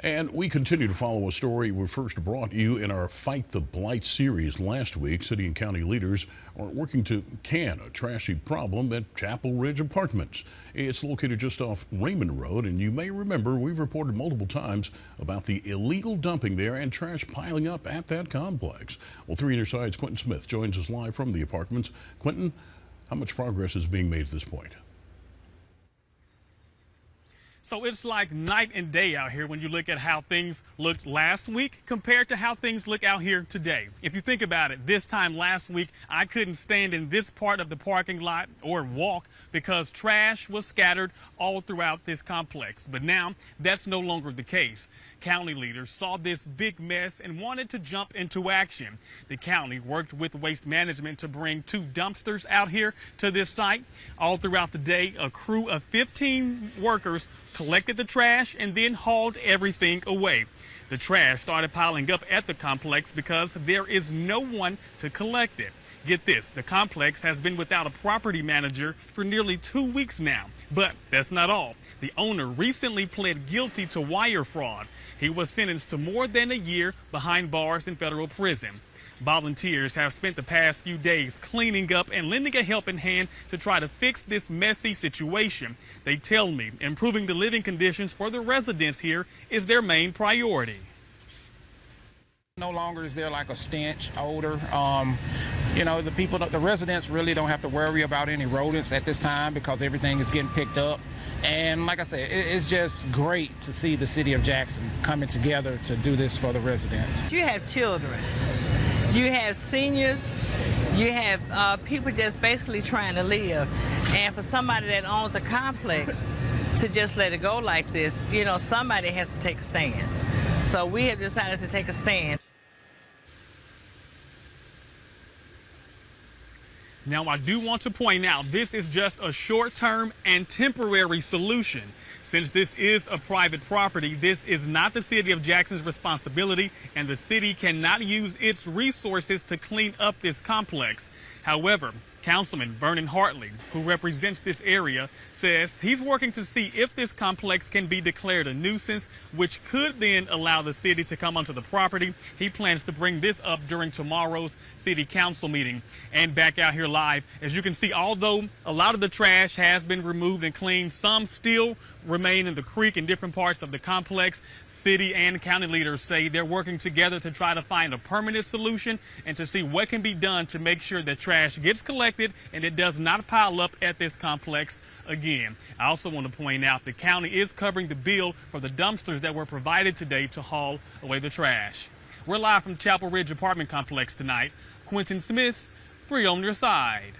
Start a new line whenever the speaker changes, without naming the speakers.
And we continue to follow a story we first brought you in our Fight the Blight series last week. City and county leaders are working to can a trashy problem at Chapel Ridge Apartments. It's located just off Raymond Road, and you may remember we've reported multiple times about the illegal dumping there and trash piling up at that complex. Well, 3 News Side's Quentin Smith joins us live from the apartments. Quentin, how much progress is being made at this point?
So it's like night and day out here when you look at how things looked last week compared to how things look out here today. If you think about it, this time last week, I couldn't stand in this part of the parking lot or walk because trash was scattered all throughout this complex. But now that's no longer the case. County leaders saw this big mess and wanted to jump into action. The county worked with Waste Management to bring 2 dumpsters out here to this site. All throughout the day, a crew of 15 workers collected the trash and then hauled everything away. The trash started piling up at the complex because there is no one to collect it. Get this, the complex has been without a property manager for nearly 2 weeks now. But that's not all. The owner recently pled guilty to wire fraud. He was sentenced to more than a year behind bars in federal prison. Volunteers have spent the past few days cleaning up and lending a helping hand to try to fix this messy situation. They tell me improving the living conditions for the residents here is their main priority.
No longer is there like a stench, odor. You know, the residents really don't have to worry about any rodents at this time because everything is getting picked up. And like I said, it's just great to see the city of Jackson coming together to do this for the residents.
You have children, you have seniors, you have people just basically trying to live. And for somebody that owns a complex to just let it go like this, you know, somebody has to take a stand. So we have decided to take a stand.
Now, I do want to point out this is just a short-term and temporary solution. Since this is a private property, this is not the city of Jackson's responsibility, and the city cannot use its resources to clean up this complex. However, Councilman Vernon Hartley, who represents this area, says he's working to see if this complex can be declared a nuisance, which could then allow the city to come onto the property. He plans to bring this up during tomorrow's city council meeting. And back out here live, as you can see, although a lot of the trash has been removed and cleaned, some still remain in the creek in different parts of the complex. City and county leaders say they're working together to try to find a permanent solution and to see what can be done to make sure that trash gets collected and it does not pile up at this complex again. I also want to point out the county is covering the bill for the dumpsters that were provided today to haul away the trash. We're live from Chapel Ridge Apartment Complex tonight. Quentin Smith, 3 on your side.